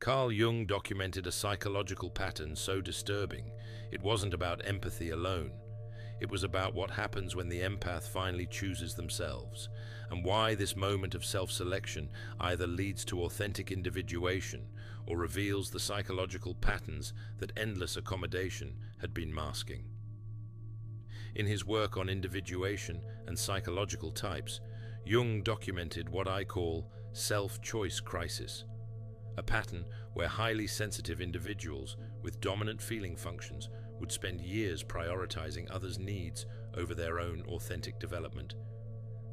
Carl Jung documented a psychological pattern so disturbing, it wasn't about empathy alone. It was about what happens when the empath finally chooses themselves, and why this moment of self-selection either leads to authentic individuation or reveals the psychological patterns that endless accommodation had been masking. In his work on individuation and psychological types, Jung documented what I call self-choice crisis, a pattern where highly sensitive individuals with dominant feeling functions would spend years prioritizing others' needs over their own authentic development,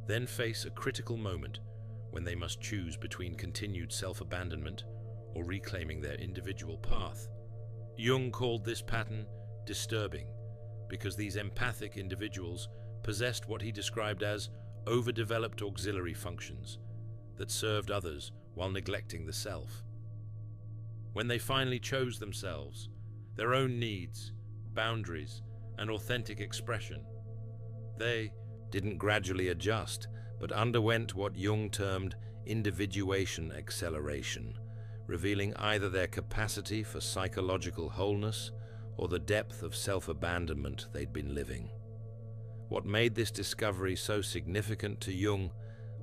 then face a critical moment when they must choose between continued self-abandonment or reclaiming their individual path. Jung called this pattern disturbing because these empathic individuals possessed what he described as overdeveloped auxiliary functions that served others while neglecting the self. When they finally chose themselves, their own needs, boundaries, and authentic expression, they didn't gradually adjust, but underwent what Jung termed individuation acceleration, revealing either their capacity for psychological wholeness or the depth of self-abandonment they'd been living. What made this discovery so significant to Jung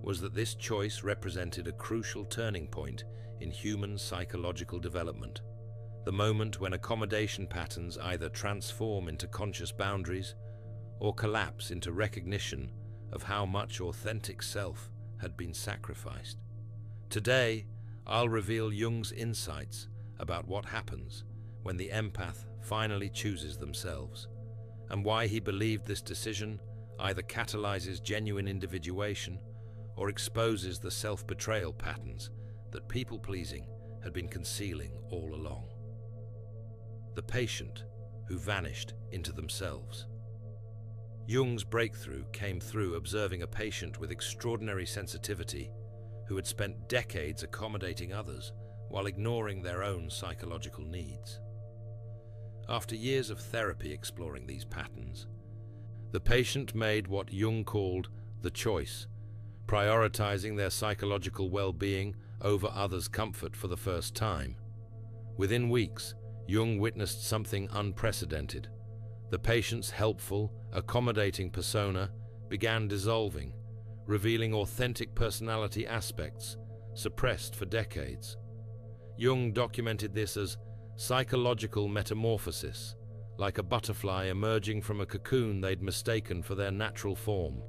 was that this choice represented a crucial turning point in human psychological development, the moment when accommodation patterns either transform into conscious boundaries or collapse into recognition of how much authentic self had been sacrificed. Today, I'll reveal Jung's insights about what happens when the empath finally chooses themselves, and why he believed this decision either catalyzes genuine individuation or exposes the self-betrayal patterns that people-pleasing had been concealing all along. The patient who vanished into themselves. Jung's breakthrough came through observing a patient with extraordinary sensitivity who had spent decades accommodating others while ignoring their own psychological needs. After years of therapy exploring these patterns, the patient made what Jung called the choice, prioritizing their psychological well-being over others' comfort for the first time. Within weeks, Jung witnessed something unprecedented. The patient's helpful, accommodating persona began dissolving, revealing authentic personality aspects suppressed for decades. Jung documented this as psychological metamorphosis, like a butterfly emerging from a cocoon they'd mistaken for their natural form.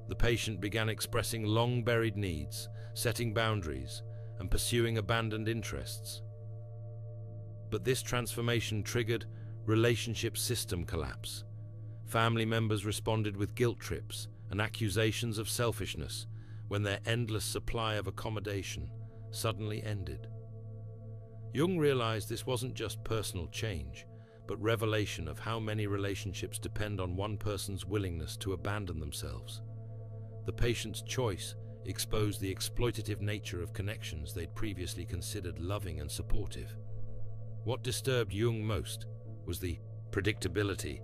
The patient began expressing long-buried needs, setting boundaries, and pursuing abandoned interests. But this transformation triggered relationship system collapse. Family members responded with guilt trips and accusations of selfishness when their endless supply of accommodation suddenly ended. Jung realized this wasn't just personal change, but revelation of how many relationships depend on one person's willingness to abandon themselves. The patient's choice exposed the exploitative nature of connections they'd previously considered loving and supportive. What disturbed Jung most was the predictability.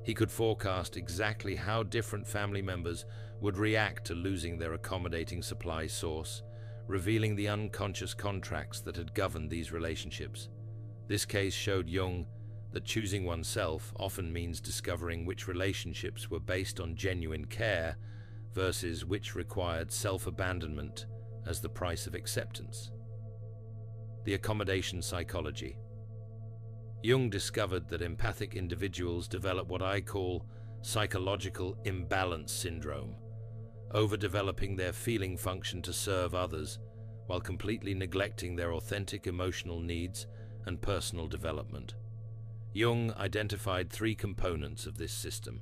He could forecast exactly how different family members would react to losing their accommodating supply source, revealing the unconscious contracts that had governed these relationships. This case showed Jung that choosing oneself often means discovering which relationships were based on genuine care versus which required self-abandonment as the price of acceptance. The accommodation psychology. Jung discovered that empathic individuals develop what I call psychological imbalance syndrome, overdeveloping their feeling function to serve others while completely neglecting their authentic emotional needs and personal development. Jung identified three components of this system.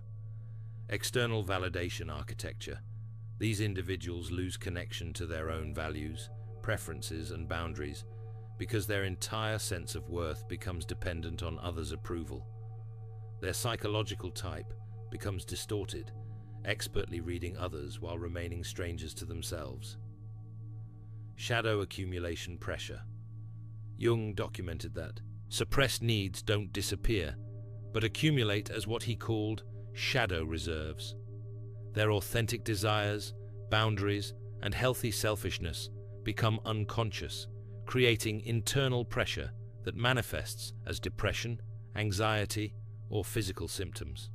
External validation architecture. These individuals lose connection to their own values, preferences, and boundaries because their entire sense of worth becomes dependent on others' approval. Their psychological type becomes distorted, expertly reading others while remaining strangers to themselves. Shadow accumulation pressure. Jung documented that suppressed needs don't disappear, but accumulate as what he called shadow reserves. Their authentic desires, boundaries, and healthy selfishness become unconscious, creating internal pressure that manifests as depression, anxiety, or physical symptoms.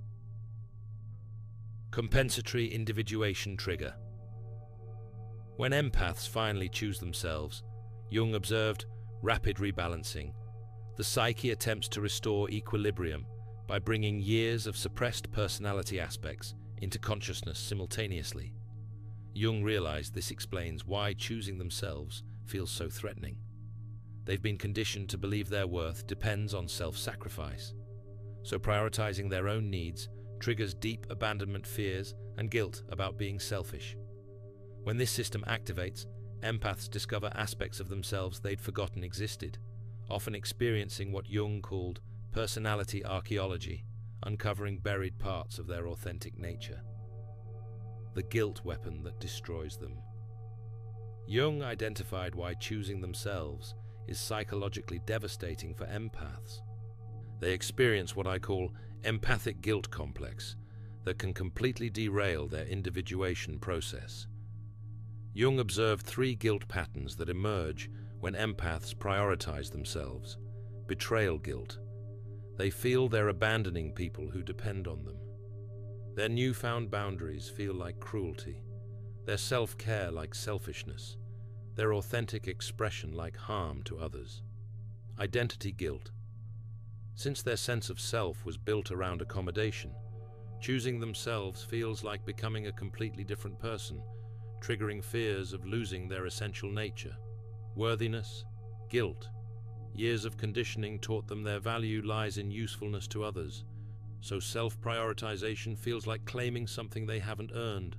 Compensatory individuation trigger. When empaths finally choose themselves, Jung observed rapid rebalancing. The psyche attempts to restore equilibrium by bringing years of suppressed personality aspects into consciousness simultaneously. Jung realized this explains why choosing themselves feels so threatening. They've been conditioned to believe their worth depends on self-sacrifice, so prioritizing their own needs triggers deep abandonment fears and guilt about being selfish. When this system activates, empaths discover aspects of themselves they'd forgotten existed, often experiencing what Jung called personality archaeology, uncovering buried parts of their authentic nature. The guilt weapon that destroys them. Jung identified why choosing themselves is psychologically devastating for empaths. They experience what I call empathic guilt complex that can completely derail their individuation process. Jung observed 3 guilt patterns that emerge when empaths prioritize themselves. Betrayal guilt. They feel they're abandoning people who depend on them. Their newfound boundaries feel like cruelty, their self-care like selfishness, their authentic expression like harm to others. Identity guilt. Since their sense of self was built around accommodation, choosing themselves feels like becoming a completely different person, triggering fears of losing their essential nature. Worthiness, guilt. Years of conditioning taught them their value lies in usefulness to others, so self-prioritization feels like claiming something they haven't earned.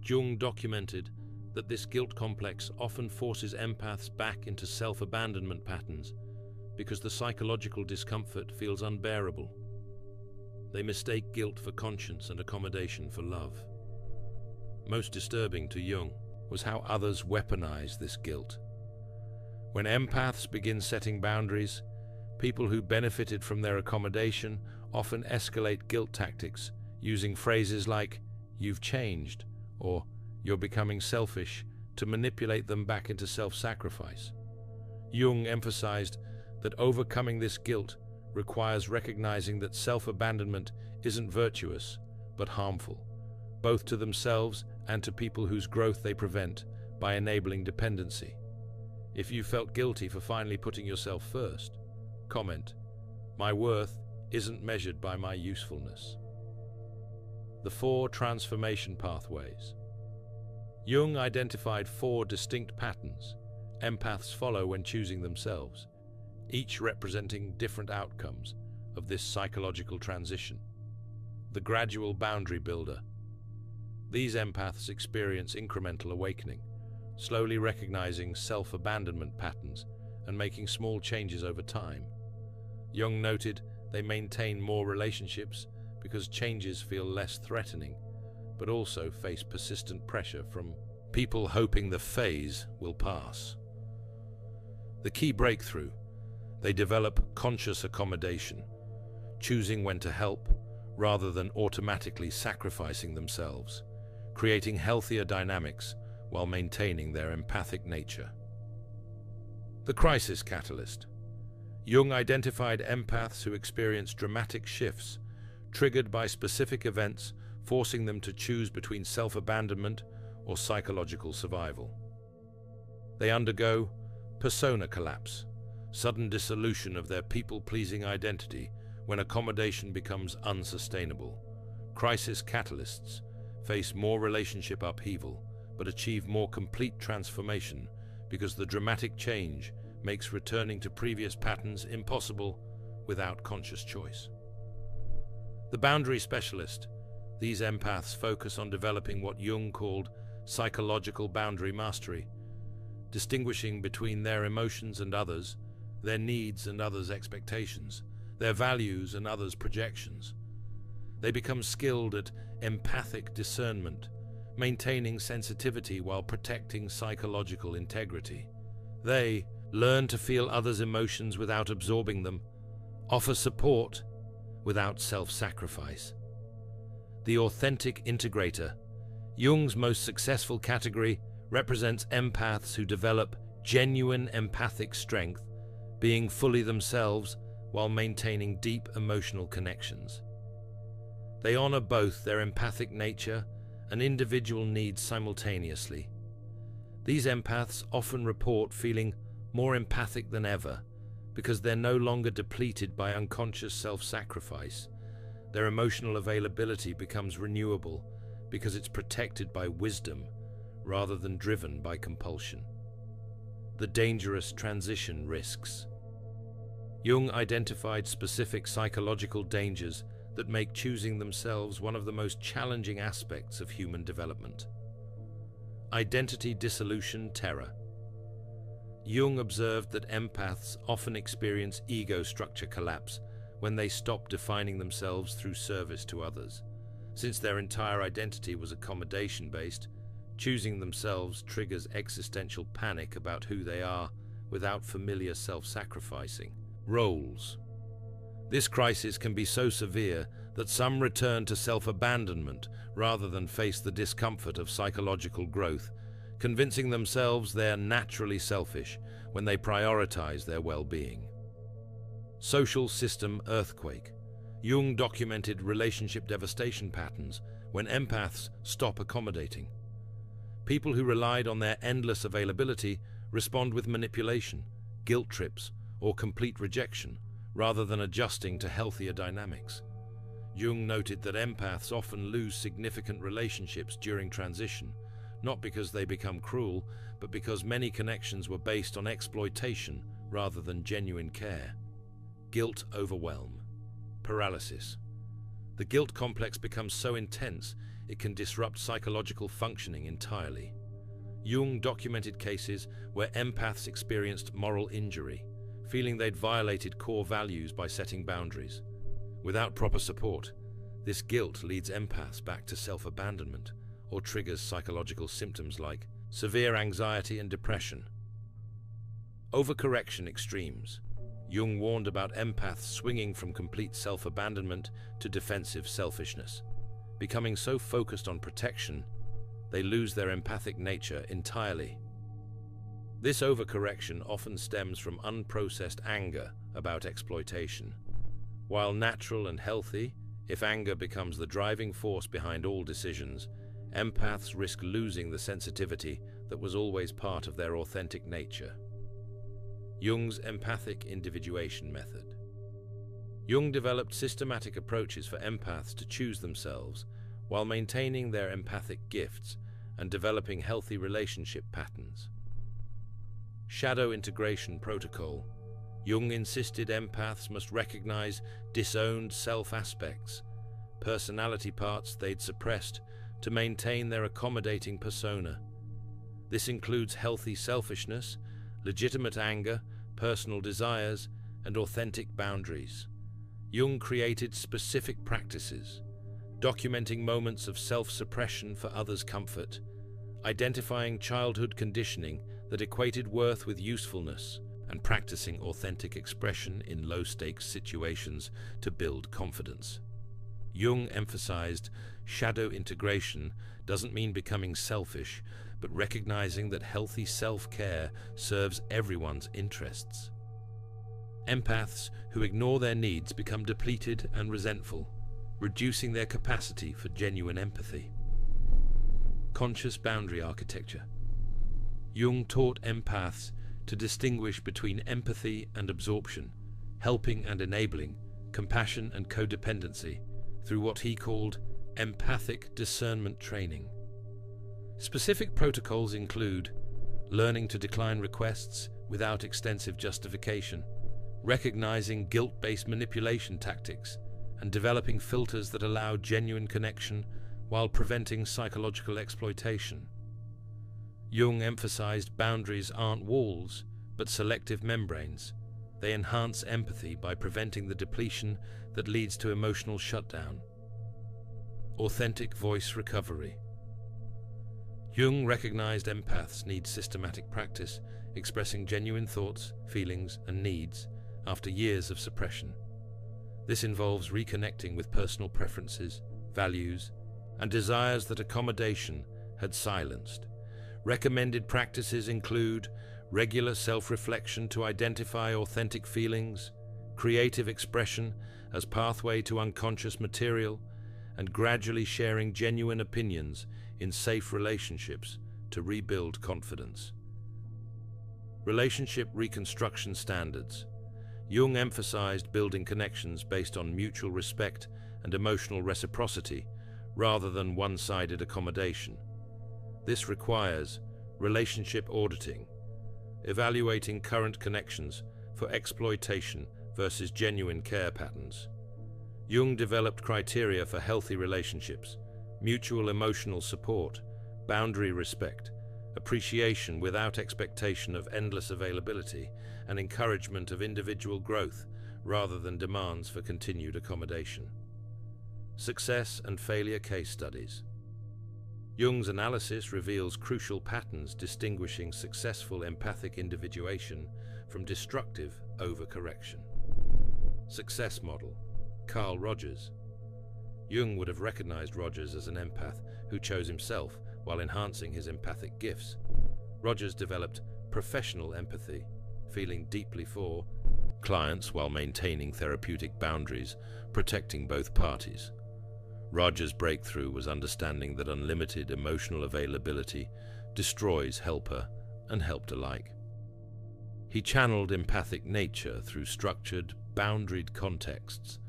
Jung documented that this guilt complex often forces empaths back into self-abandonment patterns because the psychological discomfort feels unbearable. They mistake guilt for conscience and accommodation for love. Most disturbing to Jung was how others weaponize this guilt. When empaths begin setting boundaries, people who benefited from their accommodation often escalate guilt tactics using phrases like, "You've changed," or "You're becoming selfish," to manipulate them back into self-sacrifice. Jung emphasized that overcoming this guilt requires recognizing that self-abandonment isn't virtuous, but harmful, both to themselves and to people whose growth they prevent by enabling dependency. If you felt guilty for finally putting yourself first, comment, "My worth isn't measured by my usefulness." The 4 transformation pathways. Jung identified 4 distinct patterns empaths follow when choosing themselves, each representing different outcomes of this psychological transition. The gradual boundary builder. These empaths experience incremental awakening, slowly recognizing self-abandonment patterns and making small changes over time. Jung noted they maintain more relationships because changes feel less threatening, but also face persistent pressure from people hoping the phase will pass. The key breakthrough: they develop conscious accommodation, choosing when to help rather than automatically sacrificing themselves, creating healthier dynamics while maintaining their empathic nature. The crisis catalyst. Jung identified empaths who experience dramatic shifts, triggered by specific events, forcing them to choose between self-abandonment or psychological survival. They undergo persona collapse, sudden dissolution of their people-pleasing identity when accommodation becomes unsustainable. Crisis catalysts face more relationship upheaval, but achieve more complete transformation because the dramatic change makes returning to previous patterns impossible without conscious choice. The boundary specialist. These empaths focus on developing what Jung called psychological boundary mastery, distinguishing between their emotions and others, their needs and others' expectations, their values and others' projections. They become skilled at empathic discernment, maintaining sensitivity while protecting psychological integrity. They learn to feel others' emotions without absorbing them, offer support without self-sacrifice. The authentic integrator. Jung's most successful category represents empaths who develop genuine empathic strength, being fully themselves while maintaining deep emotional connections. They honor both their empathic nature and individual needs simultaneously. These empaths often report feeling more empathic than ever because they're no longer depleted by unconscious self-sacrifice. Their emotional availability becomes renewable because it's protected by wisdom rather than driven by compulsion. The dangerous transition risks. Jung identified specific psychological dangers that make choosing themselves one of the most challenging aspects of human development. Identity dissolution terror. Jung observed that empaths often experience ego structure collapse when they stop defining themselves through service to others. Since their entire identity was accommodation-based, choosing themselves triggers existential panic about who they are without familiar self-sacrificing. Roles. This crisis can be so severe that some return to self-abandonment rather than face the discomfort of psychological growth, convincing themselves they're naturally selfish when they prioritize their well-being. Social system earthquake. Jung documented relationship devastation patterns when empaths stop accommodating. People who relied on their endless availability respond with manipulation, guilt trips, or complete rejection, rather than adjusting to healthier dynamics. Jung noted that empaths often lose significant relationships during transition, not because they become cruel, but because many connections were based on exploitation rather than genuine care. Guilt overwhelm. Paralysis. The guilt complex becomes so intense it can disrupt psychological functioning entirely. Jung documented cases where empaths experienced moral injury, feeling they'd violated core values by setting boundaries. Without proper support, this guilt leads empaths back to self-abandonment or triggers psychological symptoms like severe anxiety and depression. Overcorrection extremes. Jung warned about empaths swinging from complete self-abandonment to defensive selfishness. Becoming so focused on protection, they lose their empathic nature entirely. This overcorrection often stems from unprocessed anger about exploitation. While natural and healthy, if anger becomes the driving force behind all decisions, empaths risk losing the sensitivity that was always part of their authentic nature. Jung's empathic individuation method. Jung developed systematic approaches for empaths to choose themselves while maintaining their empathic gifts and developing healthy relationship patterns. Shadow integration protocol. Jung insisted empaths must recognize disowned self-aspects, personality parts they'd suppressed, to maintain their accommodating persona. This includes healthy selfishness, legitimate anger, personal desires, and authentic boundaries. Jung created specific practices, documenting moments of self-suppression for others' comfort, identifying childhood conditioning that equated worth with usefulness, and practicing authentic expression in low-stakes situations to build confidence. Jung emphasized shadow integration doesn't mean becoming selfish, but recognizing that healthy self-care serves everyone's interests. Empaths who ignore their needs become depleted and resentful, reducing their capacity for genuine empathy. Conscious boundary architecture. Jung taught empaths to distinguish between empathy and absorption, helping and enabling, compassion and codependency, through what he called empathic discernment training. Specific protocols include learning to decline requests without extensive justification, recognizing guilt-based manipulation tactics, and developing filters that allow genuine connection while preventing psychological exploitation. Jung emphasized boundaries aren't walls, but selective membranes. They enhance empathy by preventing the depletion that leads to emotional shutdown. Authentic voice recovery. Jung recognized empaths need systematic practice, expressing genuine thoughts, feelings, and needs after years of suppression. This involves reconnecting with personal preferences, values, and desires that accommodation had silenced. Recommended practices include regular self-reflection to identify authentic feelings, creative expression as pathway to unconscious material, and gradually sharing genuine opinions in safe relationships to rebuild confidence. Relationship reconstruction standards. Jung emphasized building connections based on mutual respect and emotional reciprocity rather than one-sided accommodation. This requires relationship auditing, evaluating current connections for exploitation versus genuine care patterns. Jung developed criteria for healthy relationships: mutual emotional support, boundary respect, appreciation without expectation of endless availability, and encouragement of individual growth rather than demands for continued accommodation. Success and failure case studies. Jung's analysis reveals crucial patterns distinguishing successful empathic individuation from destructive overcorrection. Success model. Carl Rogers. Jung would have recognized Rogers as an empath who chose himself while enhancing his empathic gifts. Rogers developed professional empathy, feeling deeply for clients while maintaining therapeutic boundaries, protecting both parties. Rogers' breakthrough was understanding that unlimited emotional availability destroys helper and helped alike. He channeled empathic nature through structured, boundaried contexts,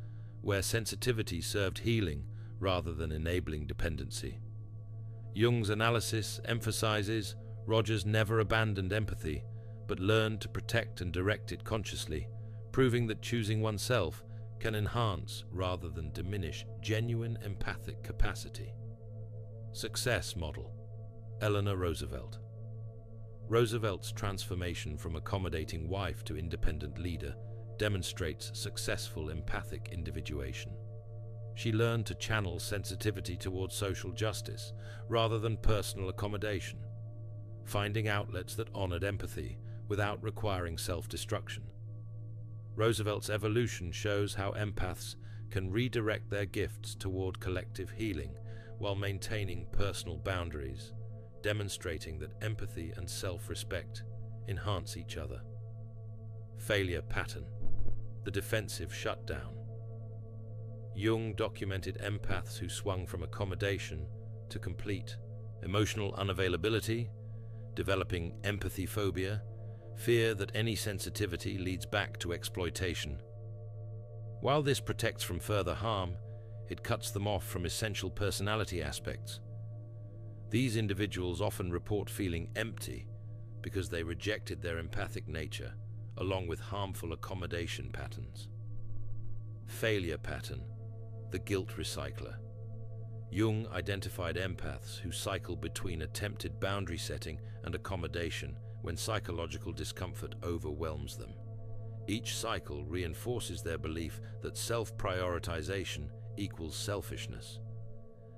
where sensitivity served healing rather than enabling dependency. Jung's analysis emphasizes Rogers never abandoned empathy, but learned to protect and direct it consciously, proving that choosing oneself can enhance rather than diminish genuine empathic capacity. Success model. Eleanor Roosevelt. Roosevelt's transformation from accommodating wife to independent leader demonstrates successful empathic individuation. She learned to channel sensitivity towards social justice rather than personal accommodation, finding outlets that honored empathy without requiring self-destruction. Roosevelt's evolution shows how empaths can redirect their gifts toward collective healing while maintaining personal boundaries, demonstrating that empathy and self-respect enhance each other. Failure pattern. The defensive shutdown. Jung documented empaths who swung from accommodation to complete emotional unavailability, developing empathy phobia, fear that any sensitivity leads back to exploitation. While this protects from further harm, it cuts them off from essential personality aspects. These individuals often report feeling empty because they rejected their empathic nature, along with harmful accommodation patterns. Failure pattern. The guilt recycler. Jung identified empaths who cycle between attempted boundary setting and accommodation when psychological discomfort overwhelms them. Each cycle reinforces their belief that self-prioritization equals selfishness.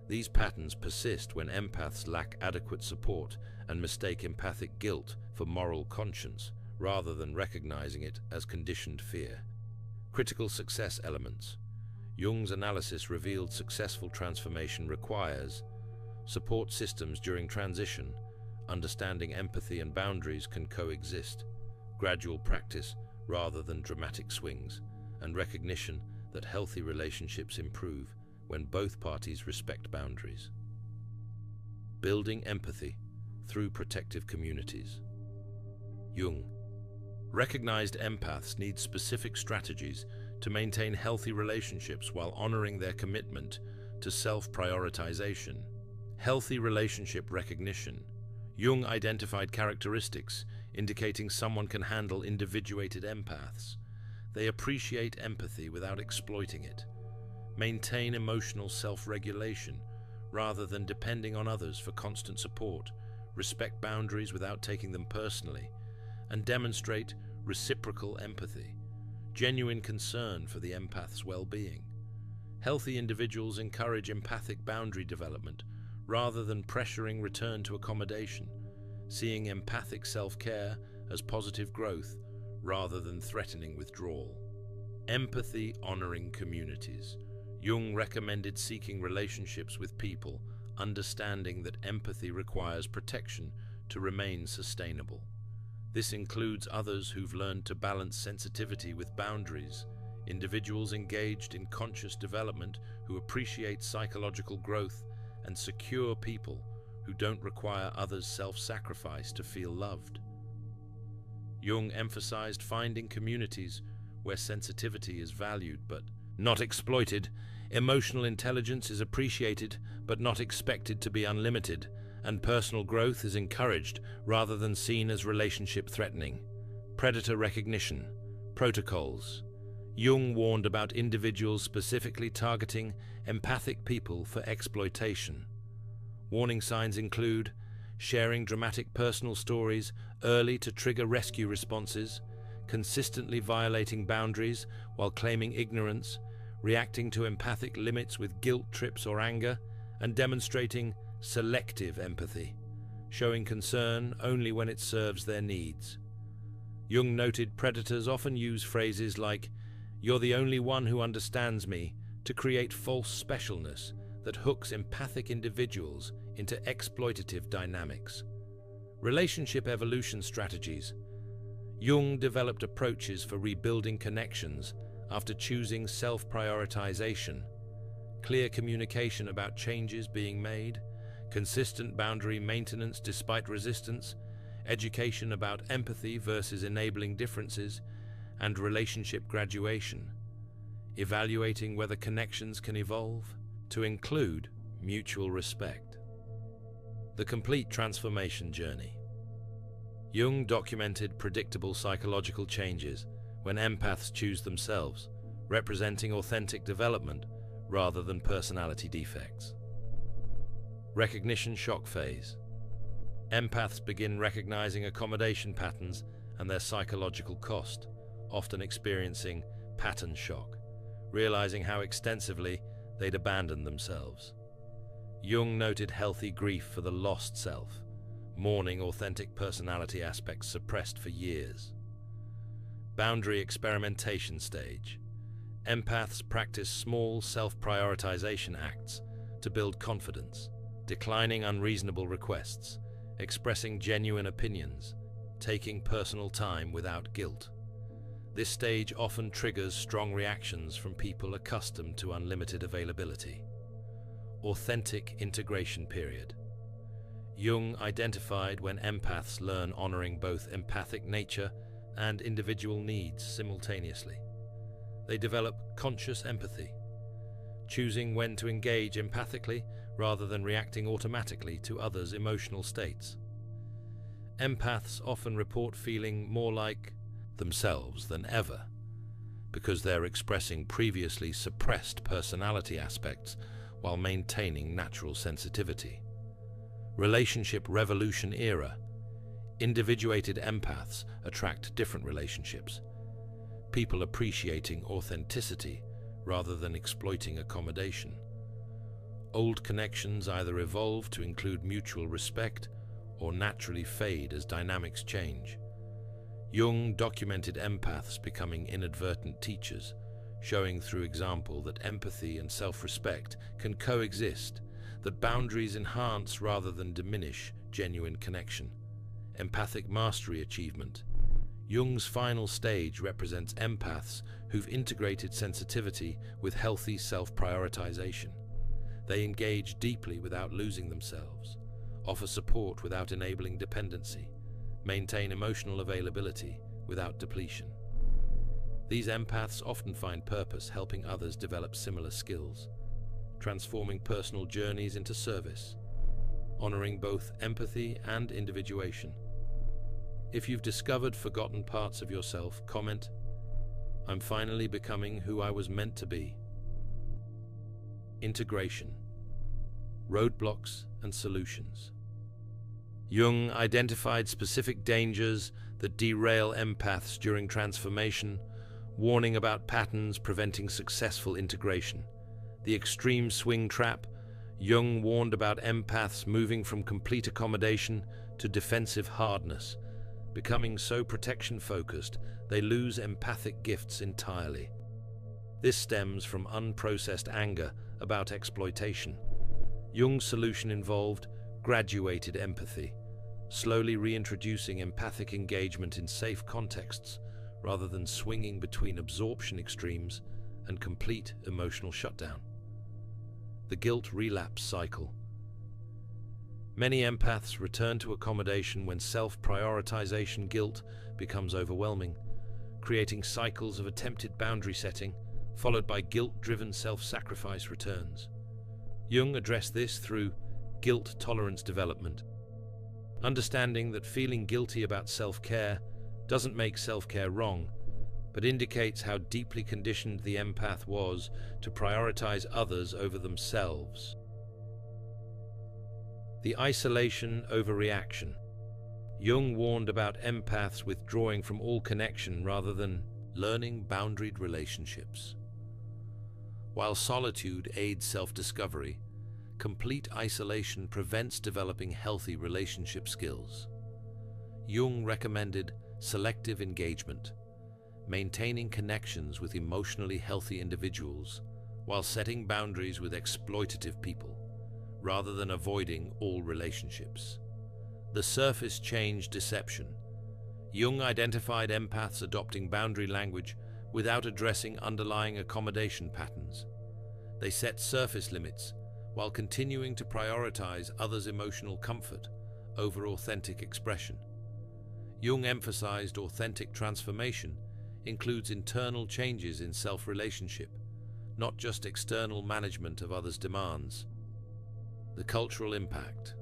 These patterns persist when empaths lack adequate support and mistake empathic guilt for moral conscience rather than recognizing it as conditioned fear. Critical success elements. Jung's analysis revealed successful transformation requires support systems during transition. Understanding empathy and boundaries can coexist, gradual practice rather than dramatic swings, and recognition that healthy relationships improve when both parties respect boundaries. Building empathy through protective communities. Jung recognized empaths need specific strategies to maintain healthy relationships while honoring their commitment to self-prioritization. Healthy relationship recognition. Jung identified characteristics indicating someone can handle individuated empaths. They appreciate empathy without exploiting it, maintain emotional self-regulation rather than depending on others for constant support, respect boundaries without taking them personally, and demonstrate reciprocal empathy, genuine concern for the empath's well-being. Healthy individuals encourage empathic boundary development rather than pressuring return to accommodation, seeing empathic self-care as positive growth rather than threatening withdrawal. Empathy honoring communities. Jung recommended seeking relationships with people, understanding that empathy requires protection to remain sustainable. This includes others who've learned to balance sensitivity with boundaries, individuals engaged in conscious development who appreciate psychological growth, and secure people who don't require others' self-sacrifice to feel loved. Jung emphasized finding communities where sensitivity is valued but not exploited, emotional intelligence is appreciated but not expected to be unlimited, and personal growth is encouraged rather than seen as relationship-threatening. Predator recognition, protocols. Jung warned about individuals specifically targeting empathic people for exploitation. Warning signs include sharing dramatic personal stories early to trigger rescue responses, consistently violating boundaries while claiming ignorance, reacting to empathic limits with guilt trips or anger, and demonstrating selective empathy, showing concern only when it serves their needs. Jung noted predators often use phrases like, "You're the only one who understands me," to create false specialness that hooks empathic individuals into exploitative dynamics. Relationship evolution strategies. Jung developed approaches for rebuilding connections after choosing self-prioritization, clear communication about changes being made, consistent boundary maintenance despite resistance, education about empathy versus enabling differences, and relationship graduation, evaluating whether connections can evolve to include mutual respect. The complete transformation journey. Jung documented predictable psychological changes when empaths choose themselves, representing authentic development rather than personality defects. Recognition shock phase. Empaths begin recognizing accommodation patterns and their psychological cost, often experiencing pattern shock, realizing how extensively they'd abandoned themselves. Jung noted healthy grief for the lost self, mourning authentic personality aspects suppressed for years. Boundary experimentation stage. Empaths practice small self-prioritization acts to build confidence, declining unreasonable requests, expressing genuine opinions, taking personal time without guilt. This stage often triggers strong reactions from people accustomed to unlimited availability. Authentic integration period. Jung identified when empaths learn honoring both empathic nature and individual needs simultaneously. They develop conscious empathy, choosing when to engage empathically rather than reacting automatically to others' emotional states. Empaths often report feeling more like themselves than ever because they're expressing previously suppressed personality aspects while maintaining natural sensitivity. Relationship revolution era. Individuated empaths attract different relationships, people appreciating authenticity rather than exploiting accommodation. Old connections either evolve to include mutual respect or naturally fade as dynamics change. Jung documented empaths becoming inadvertent teachers, showing through example that empathy and self-respect can coexist, that boundaries enhance rather than diminish genuine connection. Empathic mastery achievement. Jung's final stage represents empaths who've integrated sensitivity with healthy self-prioritization. They engage deeply without losing themselves, offer support without enabling dependency, maintain emotional availability without depletion. These empaths often find purpose helping others develop similar skills, transforming personal journeys into service, honoring both empathy and individuation. If you've discovered forgotten parts of yourself, comment, "I'm finally becoming who I was meant to be." Integration. Roadblocks and solutions. Jung identified specific dangers that derail empaths during transformation, warning about patterns preventing successful integration. The extreme swing trap. Jung warned about empaths moving from complete accommodation to defensive hardness, becoming so protection-focused they lose empathic gifts entirely. This stems from unprocessed anger about exploitation. Jung's solution involved graduated empathy, slowly reintroducing empathic engagement in safe contexts rather than swinging between absorption extremes and complete emotional shutdown. The guilt relapse cycle. Many empaths return to accommodation when self-prioritization guilt becomes overwhelming, creating cycles of attempted boundary setting, followed by guilt-driven self-sacrifice returns. Jung addressed this through guilt tolerance development, understanding that feeling guilty about self-care doesn't make self-care wrong, but indicates how deeply conditioned the empath was to prioritize others over themselves. The isolation overreaction. Jung warned about empaths withdrawing from all connection rather than learning boundaried relationships. While solitude aids self-discovery, complete isolation prevents developing healthy relationship skills. Jung recommended selective engagement, maintaining connections with emotionally healthy individuals while setting boundaries with exploitative people, rather than avoiding all relationships. The surface change deception. Jung identified empaths adopting boundary language without addressing underlying accommodation patterns. They set surface limits while continuing to prioritize others' emotional comfort over authentic expression. Jung emphasized authentic transformation includes internal changes in self-relationship, not just external management of others' demands. The cultural impact.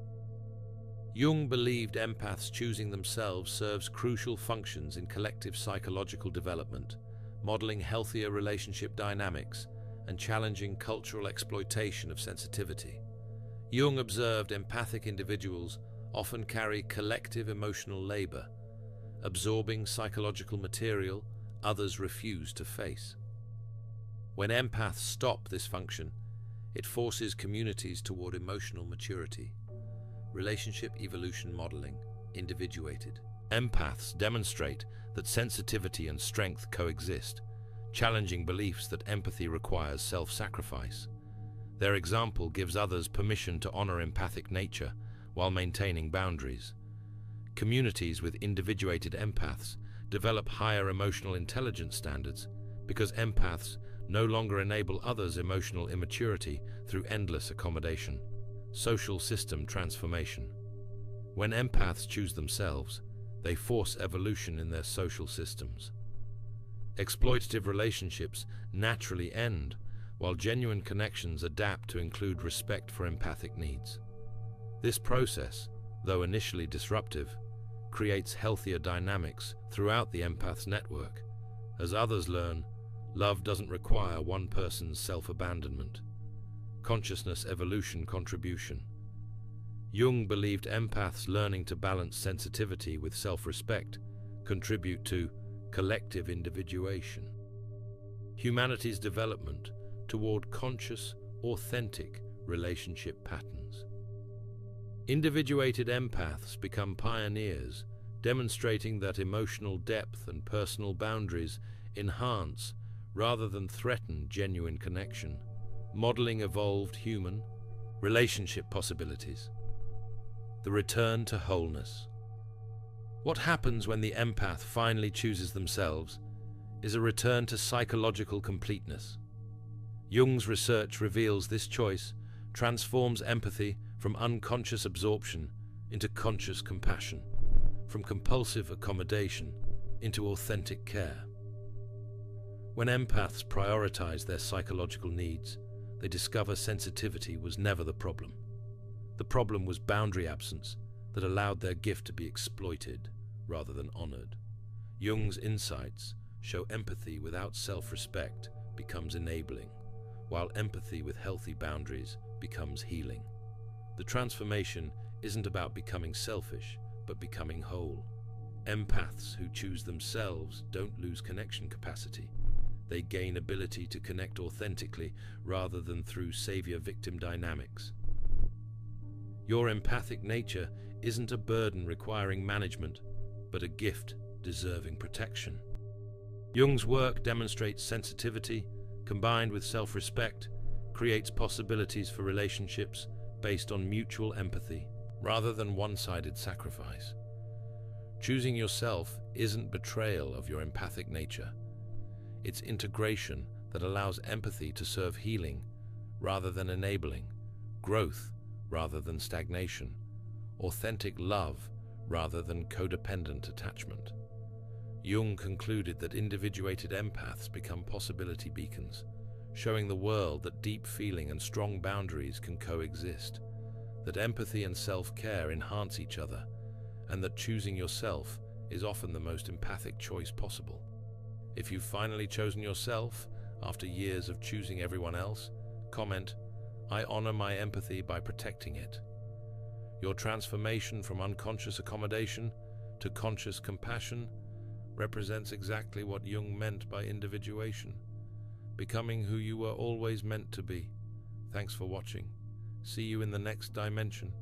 Jung believed empaths choosing themselves serves crucial functions in collective psychological development, modeling healthier relationship dynamics and challenging cultural exploitation of sensitivity. Jung observed empathic individuals often carry collective emotional labor, absorbing psychological material others refuse to face. When empaths stop this function, it forces communities toward emotional maturity. Relationship evolution modeling, individuated. Empaths demonstrate that sensitivity and strength coexist, challenging beliefs that empathy requires self-sacrifice. Their example gives others permission to honor empathic nature while maintaining boundaries. Communities with individuated empaths develop higher emotional intelligence standards because empaths no longer enable others' emotional immaturity through endless accommodation. Social system transformation. When empaths choose themselves, they force evolution in their social systems. Exploitative relationships naturally end, while genuine connections adapt to include respect for empathic needs. This process, though initially disruptive, creates healthier dynamics throughout the empath's network. As others learn, love doesn't require one person's self-abandonment. Consciousness evolution contribution. Jung believed empaths learning to balance sensitivity with self-respect contribute to collective individuation. Humanity's development toward conscious, authentic relationship patterns. Individuated empaths become pioneers, demonstrating that emotional depth and personal boundaries enhance rather than threaten genuine connection, modeling evolved human relationship possibilities. The return to wholeness. What happens when the empath finally chooses themselves is a return to psychological completeness. Jung's research reveals this choice transforms empathy from unconscious absorption into conscious compassion, from compulsive accommodation into authentic care. When empaths prioritize their psychological needs, they discover sensitivity was never the problem. The problem was boundary absence that allowed their gift to be exploited rather than honored. Jung's insights show empathy without self-respect becomes enabling, while empathy with healthy boundaries becomes healing. The transformation isn't about becoming selfish, but becoming whole. Empaths who choose themselves don't lose connection capacity. They gain ability to connect authentically rather than through savior-victim dynamics. Your empathic nature isn't a burden requiring management, but a gift deserving protection. Jung's work demonstrates sensitivity, combined with self-respect, creates possibilities for relationships based on mutual empathy. rather than one-sided sacrifice. Choosing yourself isn't betrayal of your empathic nature. It's integration that allows empathy to serve healing rather than enabling, growth rather than stagnation, authentic love rather than codependent attachment. Jung concluded that individuated empaths become possibility beacons, showing the world that deep feeling and strong boundaries can coexist, that empathy and self-care enhance each other, and that choosing yourself is often the most empathic choice possible. If you've finally chosen yourself after years of choosing everyone else, comment, "I honor my empathy by protecting it." Your transformation from unconscious accommodation to conscious compassion represents exactly what Jung meant by individuation, becoming who you were always meant to be. Thanks for watching. See you in the next dimension.